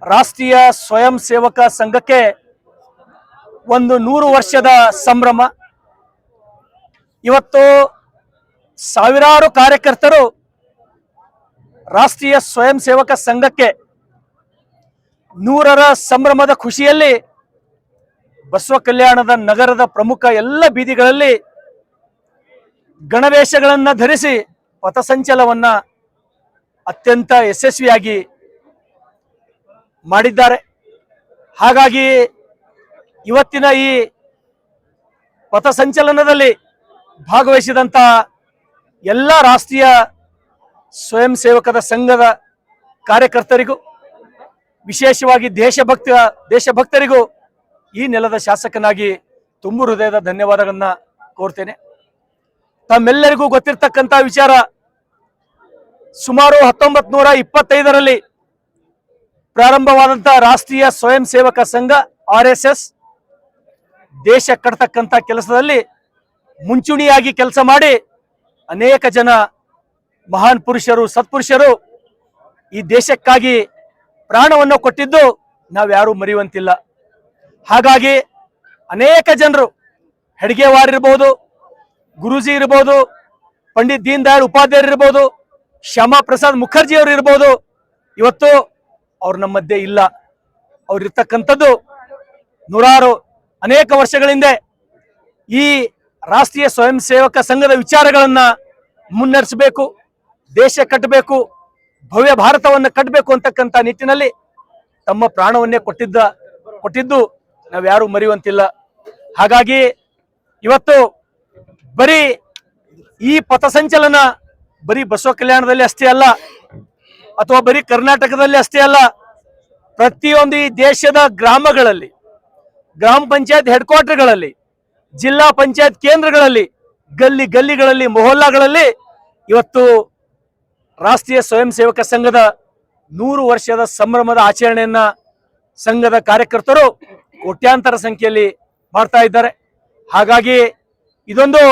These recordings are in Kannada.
ರಾಷ್ಟ್ರೀಯ ಸ್ವಯಂ ಸೇವಕ ಸಂಘಕ್ಕೆ ಒಂದು 100 ವರ್ಷದ ಸಂಭ್ರಮ. ಇವತ್ತು ಸಾವಿರಾರು ಕಾರ್ಯಕರ್ತರು ರಾಷ್ಟ್ರೀಯ ಸ್ವಯಂ ಸೇವಕ ಸಂಘಕ್ಕೆ 100ರ ಸಂಭ್ರಮದ ಖುಷಿಯಲ್ಲಿ ಬಸವ ಕಲ್ಯಾಣದ ನಗರದ ಪ್ರಮುಖ ಎಲ್ಲ ಬೀದಿಗಳಲ್ಲಿ ಗಣವೇಷಗಳನ್ನು ಧರಿಸಿ ಪಥಸಂಚಲನವನ್ನ ಅತ್ಯಂತ ಯಶಸ್ವಿಯಾಗಿ ಮಾಡಿದ್ದಾರೆ. ಹಾಗಾಗಿ ಇವತ್ತಿನ ಈ ಪಥಸಂಚಲನದಲ್ಲಿ ಭಾಗವಹಿಸಿದಂಥ ಎಲ್ಲ ರಾಷ್ಟ್ರೀಯ ಸ್ವಯಂ ಸೇವಕದ ಸಂಘದ ಕಾರ್ಯಕರ್ತರಿಗೂ, ವಿಶೇಷವಾಗಿ ದೇಶಭಕ್ತರಿಗೂ ಈ ನೆಲದ ಶಾಸಕನಾಗಿ ತುಂಬು ಹೃದಯದ ಧನ್ಯವಾದಗಳನ್ನ ಕೋರ್ತೇನೆ. ತಮ್ಮೆಲ್ಲರಿಗೂ ಗೊತ್ತಿರತಕ್ಕಂಥ ವಿಚಾರ, ಸುಮಾರು 1925ರಲ್ಲಿ ಪ್ರಾರಂಭವಾದಂಥ ರಾಷ್ಟ್ರೀಯ ಸ್ವಯಂ ಸೇವಕ ಸಂಘ RSS ದೇಶ ಕಟ್ಟತಕ್ಕಂಥ ಕೆಲಸದಲ್ಲಿ ಮುಂಚೂಣಿಯಾಗಿ ಕೆಲಸ ಮಾಡಿ ಅನೇಕ ಜನ ಮಹಾನ್ ಪುರುಷರು, ಸತ್ಪುರುಷರು ಈ ದೇಶಕ್ಕಾಗಿ ಪ್ರಾಣವನ್ನು ಕೊಟ್ಟಿದ್ದು ನಾವ್ಯಾರೂ ಮರೆಯುವಂತಿಲ್ಲ. ಹಾಗಾಗಿ ಅನೇಕ ಜನರು, ಹೆಡ್ಗೇವಾರ್ ಇರ್ಬೋದು, ಗುರೂಜಿ ಇರ್ಬೋದು, ಪಂಡಿತ್ ದೀನ್ ದಯಾಳ್ ಉಪಾಧ್ಯಾಯರು ಇರ್ಬೋದು, ಶ್ಯಾಮಾ ಪ್ರಸಾದ್ ಮುಖರ್ಜಿ ಅವರು ಇರ್ಬೋದು, ಇವತ್ತು ಅವ್ರು ನಮ್ಮ ಮಧ್ಯೆ ಇಲ್ಲ. ಅವ್ರು ಇರ್ತಕ್ಕಂಥದ್ದು ನೂರಾರು ಅನೇಕ ವರ್ಷಗಳಿಂದ ಈ ರಾಷ್ಟ್ರೀಯ ಸ್ವಯಂ ಸೇವಕ ಸಂಘದ ವಿಚಾರಗಳನ್ನ ಮುನ್ನಡೆಸಬೇಕು, ದೇಶ ಕಟ್ಟಬೇಕು, ಭವ್ಯ ಭಾರತವನ್ನು ಕಟ್ಟಬೇಕು ಅಂತಕ್ಕಂಥ ನಿಟ್ಟಿನಲ್ಲಿ ತಮ್ಮ ಪ್ರಾಣವನ್ನೇ ಕೊಟ್ಟಿದ್ದು ನಾವ್ಯಾರೂ ಮರೆಯುವಂತಿಲ್ಲ. ಹಾಗಾಗಿ ಇವತ್ತು ಬರೀ ಈ ಪಥಸಂಚಲನ ಬರೀ ಬಸವ ಕಲ್ಯಾಣದಲ್ಲಿ ಅಷ್ಟೇ ಅಲ್ಲ, ಅಥವಾ ಬರೀ ಕರ್ನಾಟಕದಲ್ಲಿ ಅಷ್ಟೇ ಅಲ್ಲ, ಪ್ರತಿಯೊಂದು ಈ ದೇಶದ ಗ್ರಾಮಗಳಲ್ಲಿ, ಗ್ರಾಮ ಪಂಚಾಯತ್ ಹೆಡ್ ಕ್ವಾರ್ಟರ್ಗಳಲ್ಲಿ, ಜಿಲ್ಲಾ ಪಂಚಾಯತ್ ಕೇಂದ್ರಗಳಲ್ಲಿ, ಗಲ್ಲಿಗಳಲ್ಲಿ, ಮೊಹಲ್ಲಾಗಳಲ್ಲಿ ಇವತ್ತು ರಾಷ್ಟ್ರೀಯ ಸ್ವಯಂ ಸೇವಕ ಸಂಘದ 100 ವರ್ಷದ ಸಂಭ್ರಮದ ಆಚರಣೆಯನ್ನ ಸಂಘದ ಕಾರ್ಯಕರ್ತರು ಕೋಟ್ಯಾಂತರ ಸಂಖ್ಯೆಯಲ್ಲಿ ಮಾಡ್ತಾ ಇದ್ದಾರೆ. ಹಾಗಾಗಿ ಇದೊಂದು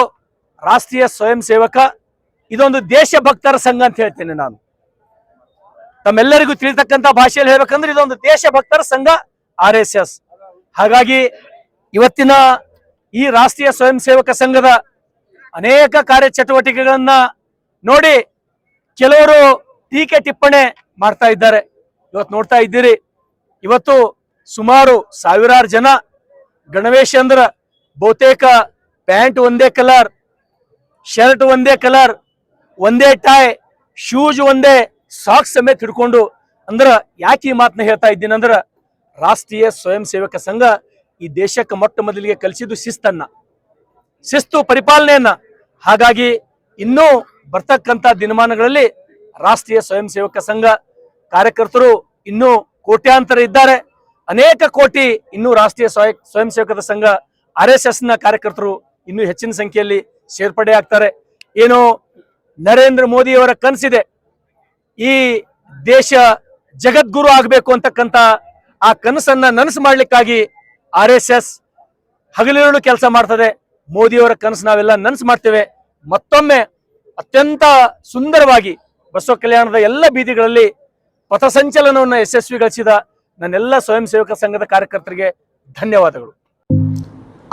ರಾಷ್ಟ್ರೀಯ ಸ್ವಯಂ ಸೇವಕ, ಇದೊಂದು ದೇಶಭಕ್ತರ ಸಂಘ ಅಂತ ಹೇಳ್ತೇನೆ ನಾನು. ತಮ್ಮೆಲ್ಲರಿಗೂ ತಿಳಿತಕ್ಕಂಥ ಭಾಷೆಯಲ್ಲಿ ಹೇಳ್ಬೇಕಂದ್ರೆ ಇದೊಂದು ದೇಶಭಕ್ತರ ಸಂಘ RSS. ಹಾಗಾಗಿ ಇವತ್ತಿನ ಈ ರಾಷ್ಟ್ರೀಯ ಸ್ವಯಂ ಸೇವಕ ಸಂಘದ ಅನೇಕ ಕಾರ್ಯಚಟುವಟಿಕೆಗಳನ್ನ ನೋಡಿ ಕೆಲವರು ಟೀಕೆ ಟಿಪ್ಪಣೆ ಮಾಡ್ತಾ ಇದ್ದಾರೆ. ಇವತ್ತು ನೋಡ್ತಾ ಇದ್ದೀರಿ, ಇವತ್ತು ಸುಮಾರು ಸಾವಿರಾರು ಜನ ಗಣವೇಶ ಅಂದ್ರ ಬಹುತೇಕ ಪ್ಯಾಂಟ್ ಒಂದೇ ಕಲರ್, ಶರ್ಟ್ ಒಂದೇ ಕಲರ್, ಒಂದೇ ಟೈ, ಶೂಸ್ ಒಂದೇ, ಸಾಕ್ಸ್ ಸಮೇತ ಹಿಡ್ಕೊಂಡು, ಅಂದ್ರ ಯಾಕೆ ಈ ಮಾತನ್ನ ಹೇಳ್ತಾ ಇದ್ದೀನಿ ಅಂದ್ರ, ರಾಷ್ಟ್ರೀಯ ಸ್ವಯಂ ಸೇವಕ ಸಂಘ ಈ ದೇಶಕ್ಕೆ ಮೊಟ್ಟ ಮೊದಲಿಗೆ ಕಲಿಸಿದ್ದು ಶಿಸ್ತು ಪರಿಪಾಲನೆಯನ್ನ. ಹಾಗಾಗಿ ಇನ್ನೂ ಬರ್ತಕ್ಕಂಥ ದಿನಮಾನಗಳಲ್ಲಿ ರಾಷ್ಟ್ರೀಯ ಸ್ವಯಂ ಸೇವಕ ಸಂಘ ಕಾರ್ಯಕರ್ತರು ಇನ್ನೂ ಕೋಟ್ಯಾಂತರ ಇದ್ದಾರೆ. ಅನೇಕ ಕೋಟಿ ಇನ್ನೂ ರಾಷ್ಟ್ರೀಯ ಸ್ವಯಂ ಸೇವಕದ ಸಂಘ RSS ನ ಕಾರ್ಯಕರ್ತರು ಇನ್ನೂ ಹೆಚ್ಚಿನ ಸಂಖ್ಯೆಯಲ್ಲಿ ಸೇರ್ಪಡೆ ಆಗ್ತಾರೆ. ಏನು ನರೇಂದ್ರ ಮೋದಿಯವರ ಕನಸಿದೆ, ಈ ದೇಶ ಜಗದ್ಗುರು ಆಗಬೇಕು ಅಂತಕ್ಕಂಥ ಆ ಕನಸನ್ನ ನನಸು ಮಾಡ್ಲಿಕ್ಕಾಗಿ RSS ಹಗಲಿರುಳು ಕೆಲಸ ಮಾಡ್ತದೆ. ಮೋದಿಯವರ ಕನಸು ನಾವೆಲ್ಲ ನನಸು ಮಾಡ್ತೇವೆ. ಮತ್ತೊಮ್ಮೆ ಅತ್ಯಂತ ಸುಂದರವಾಗಿ ಬಸವ ಕಲ್ಯಾಣದ ಎಲ್ಲ ಬೀದಿಗಳಲ್ಲಿ ಪಥಸಂಚಲನವನ್ನು ಯಶಸ್ವಿಗೊಳಿಸಿದ ನನ್ನೆಲ್ಲ ಸ್ವಯಂ ಸೇವಕ ಸಂಘದ ಕಾರ್ಯಕರ್ತರಿಗೆ ಧನ್ಯವಾದಗಳು.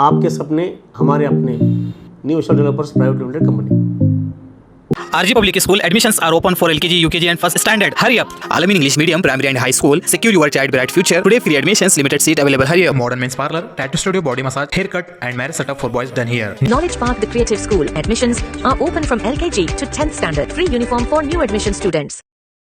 आपके सपने हमारे अपने new Asia developers private limited company. RG Public School admissions are open for LKG, UKG and first standard. Hurry up! Alamin English Medium, Primary and High School. Secure your child bright future. Today free admissions, limited seat available. Hurry up! Modern men's parlor, tattoo studio, body massage, haircut and marriage setup for boys done here. Knowledge Park, the creative school. Admissions are open from LKG to 10th standard. Free uniform for new admission students.